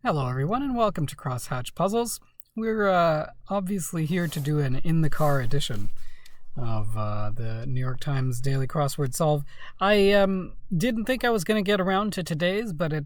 Hello everyone and welcome to Crosshatch Puzzles. We're obviously here to do an in-the-car edition of the New York Times Daily Crossword Solve. I didn't think I was going to get around to today's, but it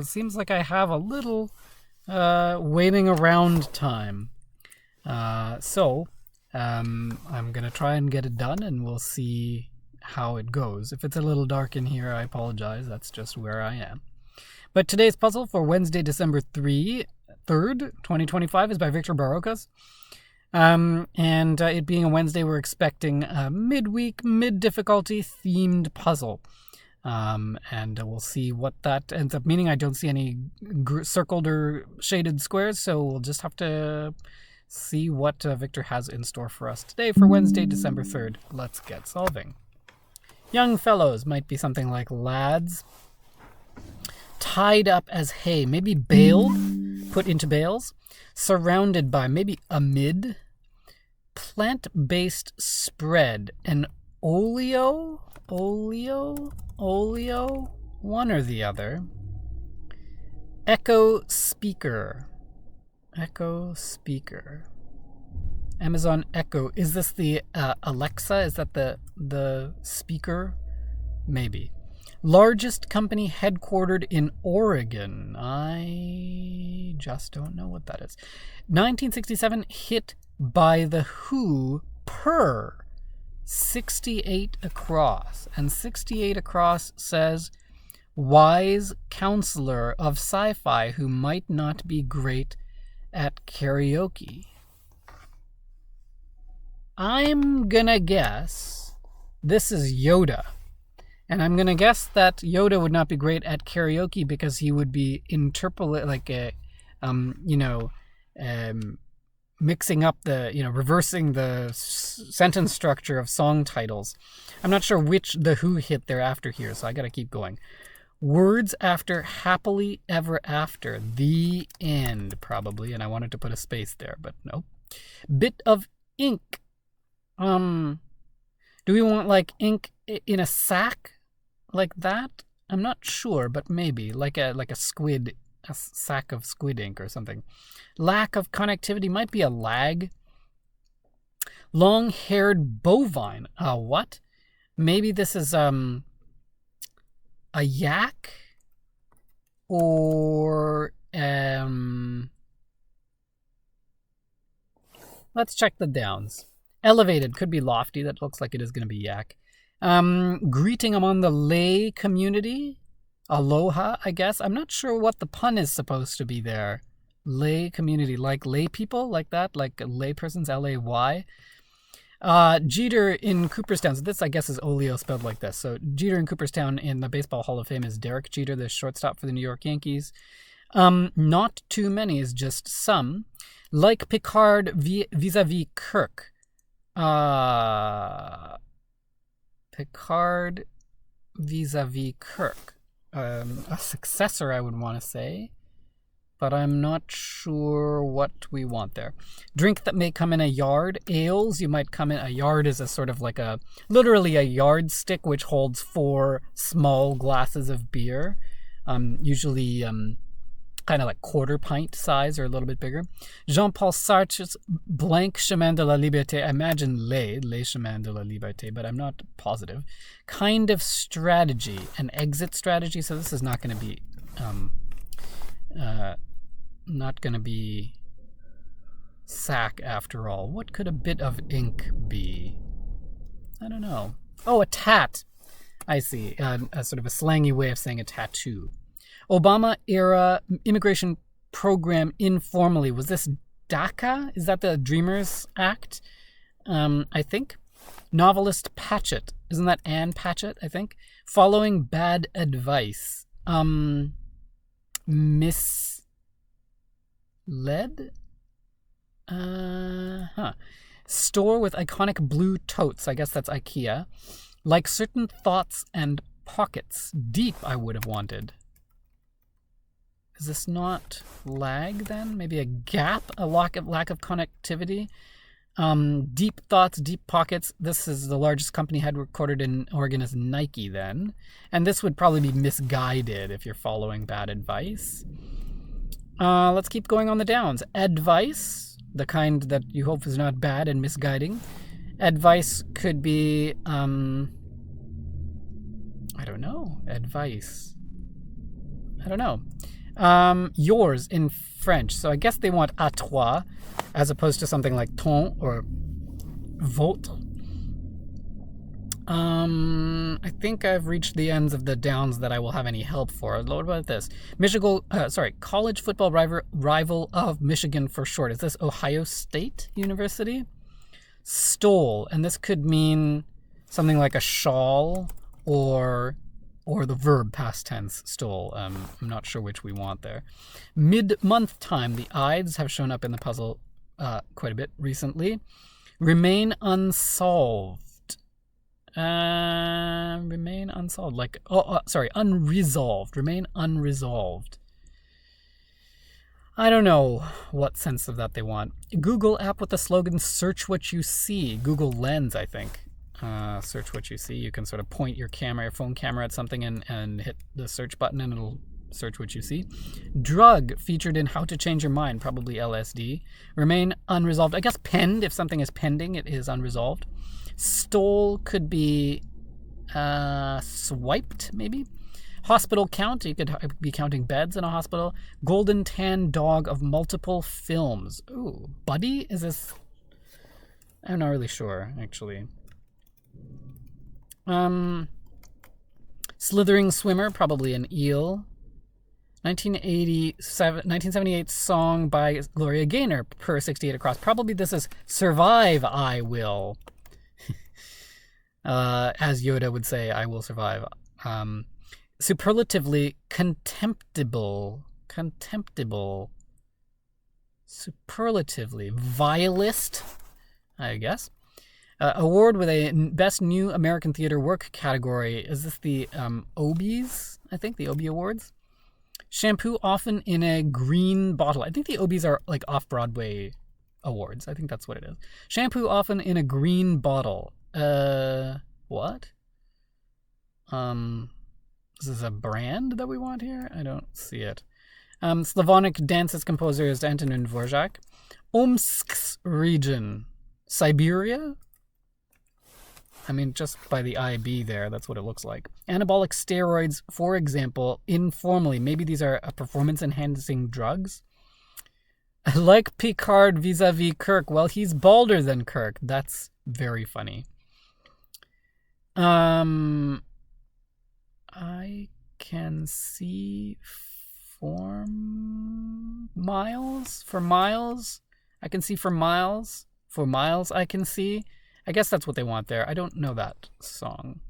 seems like I have a little waiting around time. So I'm going to try and get it done and we'll see how it goes. If it's a little dark in here, I apologize. That's just where I am. But today's puzzle for Wednesday, December 3rd, 2025 is by Victor Barocas. And it being a Wednesday, we're expecting a midweek, mid-difficulty themed puzzle. And we'll see what that ends up meaning. I don't see any circled or shaded squares, so we'll just have to see what Victor has in store for us today for Wednesday, December 3rd. Let's get solving. Young fellows might be something like lads. Tied up as hay, maybe baled, put into bales. Surrounded by, maybe amid. Plant-based spread, an oleo, one or the other. Echo speaker. Amazon Echo. Is this the Alexa? Is that the speaker? Maybe. Largest company headquartered in Oregon. I just don't know what that is. 1967 hit by The Who per 68 across. And 68 across says, wise counselor of sci-fi who might not be great at karaoke. I'm gonna guess this is Yoda. And I'm going to guess that Yoda would not be great at karaoke because he would be mixing up reversing the sentence structure of song titles. I'm not sure which The Who hit there after here, so I got to keep going. Words after happily ever after. The end, probably. And I wanted to put a space there, but no. Bit of ink. Do we want like ink in a sack? Like that? I'm not sure, but maybe like a squid, a sack of squid ink or something. Lack of connectivity might be a lag. Long-haired bovine. What? Maybe this is a yak or let's check the downs. Elevated could be lofty. That looks like it is going to be yak. Greeting among the lay community. Aloha, I guess. I'm not sure what the pun is supposed to be there. Lay community, like lay people, like that, like lay persons, L-A-Y. Jeter in Cooperstown. So this, I guess, is Oleo spelled like this. So Jeter in Cooperstown in the Baseball Hall of Fame is Derek Jeter, the shortstop for the New York Yankees. Not too many is just some. Like Picard vis-a-vis Kirk. Picard vis-a-vis Kirk. A successor, I would want to say, but I'm not sure what we want there. Drink that may come in a yard. Ales, you might come in. A yard is a sort of like literally a yardstick which holds 4 small glasses of beer, usually kind of like quarter pint size or a little bit bigger. Jean-Paul Sartre's Blanc Chemin de la Liberté. I imagine Les Chemins de la Liberté, but I'm not positive. Kind of strategy, an exit strategy. So this is not going to be sack after all. What could a bit of ink be? I don't know. Oh, a tat. I see. A sort of a slangy way of saying a tattoo. Obama-era immigration program informally. Was this DACA? Is that the Dreamers Act? I think. Novelist Patchett. Isn't that Anne Patchett, I think? Following bad advice. Misled? Store with iconic blue totes. I guess that's IKEA. Like certain thoughts and pockets. Deep, I would have wanted. Is this not lag then? Maybe a gap, a lack of connectivity. Deep thoughts, deep pockets. This is the largest company headquartered in Oregon is Nike then. And this would probably be misguided if you're following bad advice. Let's keep going on the downs. Advice, the kind that you hope is not bad and misguiding. Advice could be, I don't know. Advice. I don't know. Yours in French. So I guess they want à toi as opposed to something like ton or votre. I think I've reached the ends of the downs that I will have any help for. What about this? College football rival of Michigan for short. Is this Ohio State University? Stole, and this could mean something like a shawl or the verb past tense, stole. I'm not sure which we want there. Mid-month time. The Ides have shown up in the puzzle quite a bit recently. Remain unsolved. Remain unsolved. Unresolved. Remain unresolved. I don't know what sense of that they want. Google app with the slogan, search what you see. Google Lens, I think. Search what you see. You can sort of point your phone camera at something and hit the search button and it'll search what you see. Drug featured in How to Change Your Mind, probably LSD. Remain unresolved. I guess penned. If something is pending, it is unresolved. Stole could be swiped, maybe. Hospital count. You could be counting beds in a hospital. Golden tan dog of multiple films. Ooh, Buddy? Is this? I'm not really sure, actually. Slithering swimmer, probably an eel. 1978 song by Gloria Gaynor, per 68 across. Probably this is Survive, I Will. As Yoda would say, I will survive. Superlatively contemptible. Superlatively. Vilest, I guess. Award with a Best New American Theater Work category. Is this the Obies? I think the Obie Awards. Shampoo often in a green bottle. I think the Obies are like off-Broadway awards. I think that's what it is. Shampoo often in a green bottle. What? Is this a brand that we want here? I don't see it. Slavonic dances composer is Antonin Dvorak. Omsk's region. Siberia? I mean, just by the IB there, that's what it looks like. Anabolic steroids, for example, informally. Maybe these are performance-enhancing drugs. Like Picard vis-a-vis Kirk. Well, he's balder than Kirk. That's very funny. I can see for miles. I can see for miles. For miles, I can see. I guess that's what they want there. I don't know that song.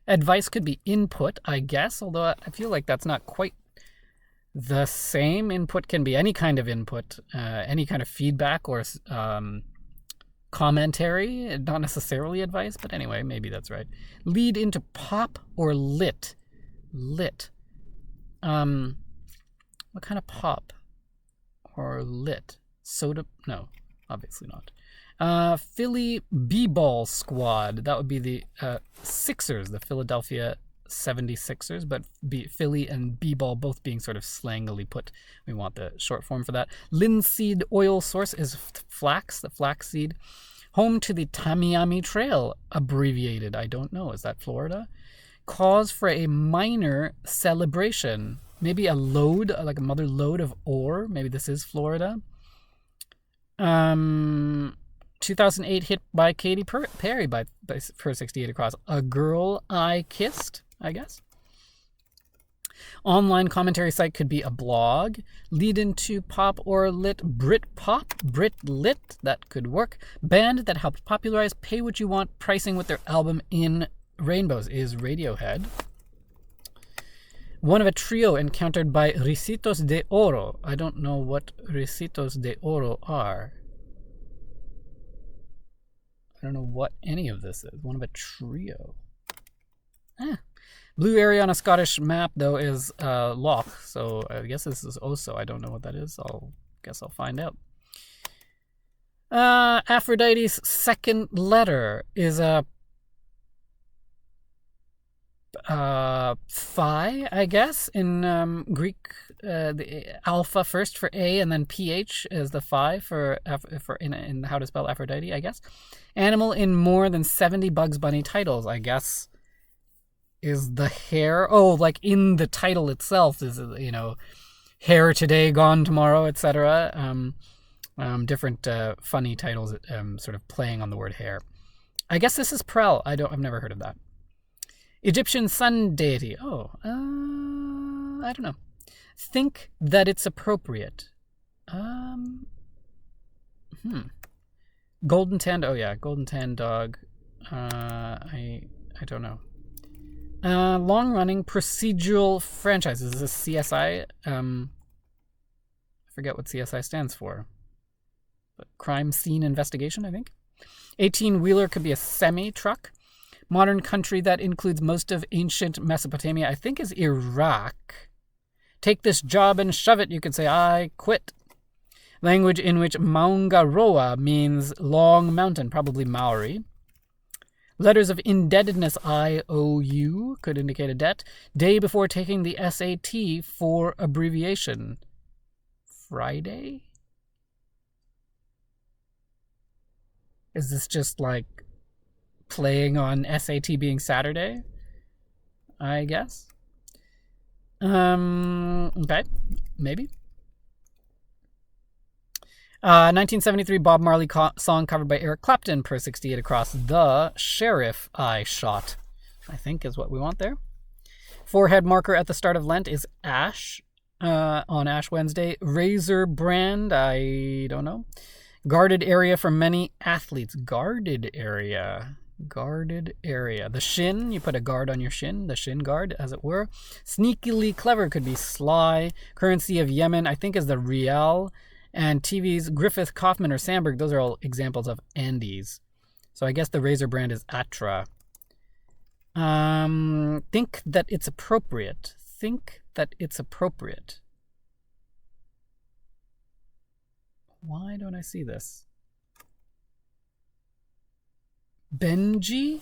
Advice could be input, I guess, although I feel like that's not quite the same. Input can be any kind of input, any kind of feedback or commentary, not necessarily advice, but anyway, maybe that's right. Lead into pop or lit. Lit. What kind of pop or lit? Soda? No, obviously not. Philly B-ball squad. That would be the Sixers, the Philadelphia 76ers, but Philly and B-ball both being sort of slangily put. We want the short form for that. Linseed oil source is flax, the flaxseed. Home to the Tamiami Trail, abbreviated. I don't know. Is that Florida? Cause for a minor celebration. Maybe a load, like a mother lode of ore. Maybe this is Florida. 2008 hit by Katy Perry by per 68 across. A Girl I Kissed, I guess. Online commentary site could be a blog. Lead into pop or lit. Brit pop, Brit lit, that could work. Band that helped popularize Pay What You Want pricing with their album In Rainbows is Radiohead. One of a trio encountered by Ricitos de Oro. I don't know what Ricitos de Oro are. I don't know what any of this is. One of a trio. Blue area on a Scottish map, though, is Loch. So I guess this is Oso. I don't know what that is. Guess I'll find out. Aphrodite's second letter is a phi, I guess, in Greek. The alpha first for A, and then ph is the phi for in how to spell Aphrodite, I guess. Animal in more than 70 Bugs Bunny titles, I guess, is the hare. Oh, like in the title itself is, Hare Today, Gone Tomorrow, etc. Different funny titles, sort of playing on the word hare. I guess this is Prel. I've never heard of that. Egyptian sun deity. Oh, I don't know. Think that it's appropriate. Golden tanned. Oh yeah, golden tanned dog. I don't know. Long running procedural franchise. Is this CSI? I forget what CSI stands for. But crime scene investigation, I think. 18-wheeler could be a semi-truck. Modern country that includes most of ancient Mesopotamia, I think, is Iraq. Take this job and shove it, you could say, I quit. Language in which Maungaroa means long mountain, probably Maori. Letters of indebtedness, IOU, could indicate a debt. Day before taking the SAT for abbreviation. Friday? Is this just like playing on SAT being Saturday? I guess. Okay, maybe. 1973 Bob Marley song covered by Eric Clapton, per 68 across. The Sheriff I Shot, I think is what we want there. Forehead marker at the start of Lent is ash on Ash Wednesday. Razor brand, I don't know. Guarded area for many athletes. Guarded area. The shin, you put a guard on your shin, the shin guard, as it were. Sneakily clever could be sly. Currency of Yemen, I think, is the rial. And TV's Griffith, Kaufman, or Sandberg, those are all examples of Andes. So I guess the razor brand is Atra. Think that it's appropriate. Why don't I see this? Benji?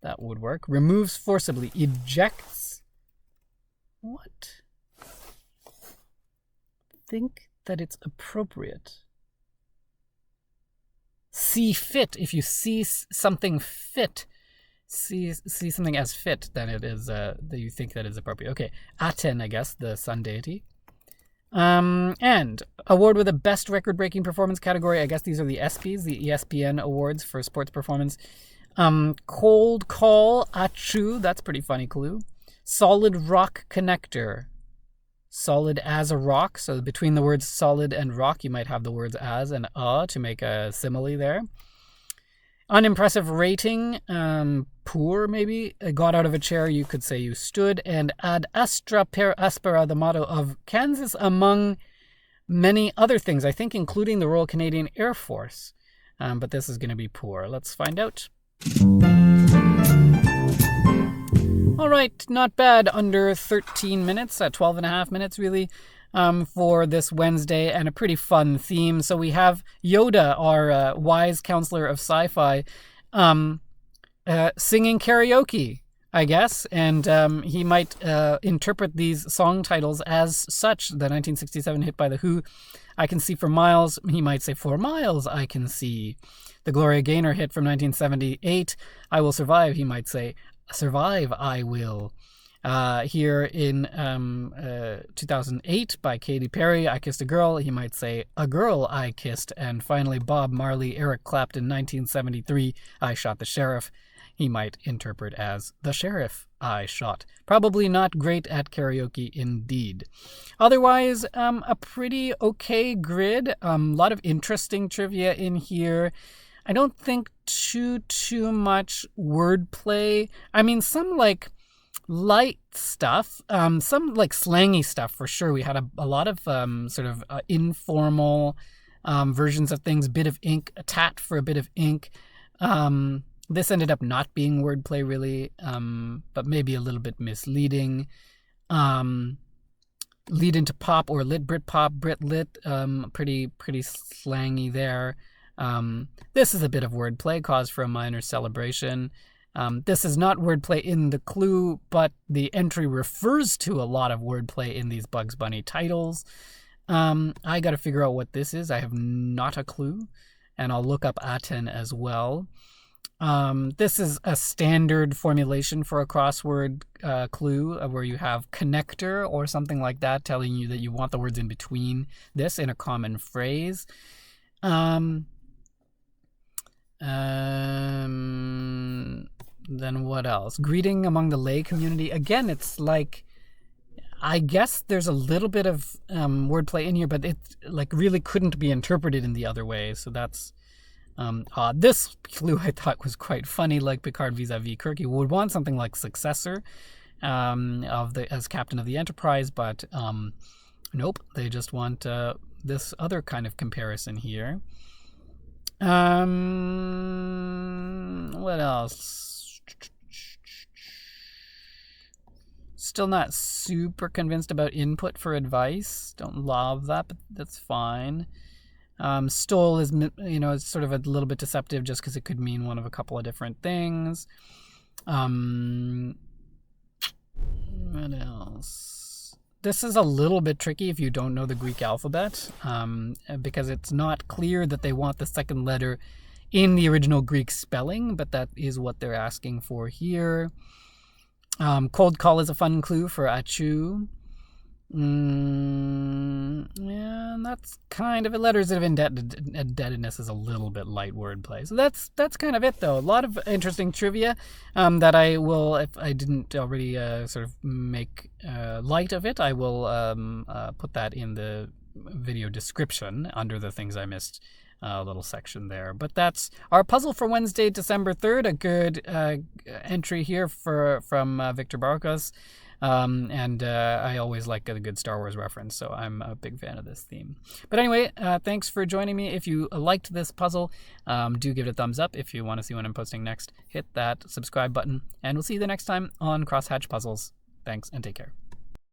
That would work. Removes forcibly. Ejects. What? Think that it's appropriate. See fit. If you see something fit, see something as fit, then it is that you think that is appropriate. Okay. Aten, I guess, the sun deity. And award with a best record-breaking performance category. I guess these are the ESPYs, the ESPN awards for sports performance. Cold call, achu, that's pretty funny clue. Solid rock connector. Solid as a rock, so between the words solid and rock, you might have the words as and to make a simile there. Unimpressive rating, poor maybe. Got out of a chair, you could say you stood. And ad astra per aspera, the motto of Kansas, among many other things, I think including the Royal Canadian Air Force. But this is going to be poor. Let's find out. All right, not bad. Under 13 minutes, 12 and a half minutes really. For this Wednesday, and a pretty fun theme. So we have Yoda, our wise counselor of sci-fi, singing karaoke, I guess, and he might interpret these song titles as such. The 1967 hit by The Who, I Can See for Miles, he might say 4 miles I can see. The Gloria Gaynor hit from 1978, I Will Survive, he might say survive I will. Here in 2008 by Katy Perry, I Kissed a Girl, he might say a girl I kissed. And finally Bob Marley, Eric Clapton, 1973, I Shot the Sheriff, he might interpret as the sheriff I shot. Probably not great at karaoke indeed. Otherwise, a pretty okay grid. A lot of interesting trivia in here. I don't think too much wordplay. I mean, some light stuff, some slangy stuff for sure. We had a lot of sort of informal versions of things. Bit of ink, a tat for a bit of ink. This ended up not being wordplay really, but maybe a little bit misleading. Lead into pop or lit, Britpop, Brit lit, pretty slangy there. This is a bit of wordplay, cause for a minor celebration. This is not wordplay in the clue, but the entry refers to a lot of wordplay in these Bugs Bunny titles. I got to figure out what this is. I have not a clue, and I'll look up Aten as well. This is a standard formulation for a crossword clue where you have connector or something like that telling you that you want the words in between this in a common phrase. Then what else? Greeting among the lay community. Again, it's like, I guess there's a little bit of wordplay in here, but it like really couldn't be interpreted in the other way. So that's odd. This clue I thought was quite funny, like Picard vis-a-vis Kirk. He would want something like successor as captain of the Enterprise, but nope, they just want this other kind of comparison here. What else? Still not super convinced about input for advice. Don't love that, but that's fine. Stole is, is sort of a little bit deceptive just because it could mean one of a couple of different things. What else? This is a little bit tricky if you don't know the Greek alphabet, because it's not clear that they want the second letter in the original Greek spelling, but that is what they're asking for here. Cold call is a fun clue for Achu. Yeah, that's kind of it. Letters of indebtedness is a little bit light wordplay. So that's kind of it, though. A lot of interesting trivia that I will, if I didn't already sort of make light of it, I will put that in the video description under the things I missed. Little section there. But that's our puzzle for Wednesday, December 3rd. A good entry here from Victor Barocas. And I always like a good Star Wars reference, so I'm a big fan of this theme. But anyway, thanks for joining me. If you liked this puzzle, do give it a thumbs up. If you want to see when I'm posting next, hit that subscribe button. And we'll see you the next time on Crosshatch Puzzles. Thanks, and take care.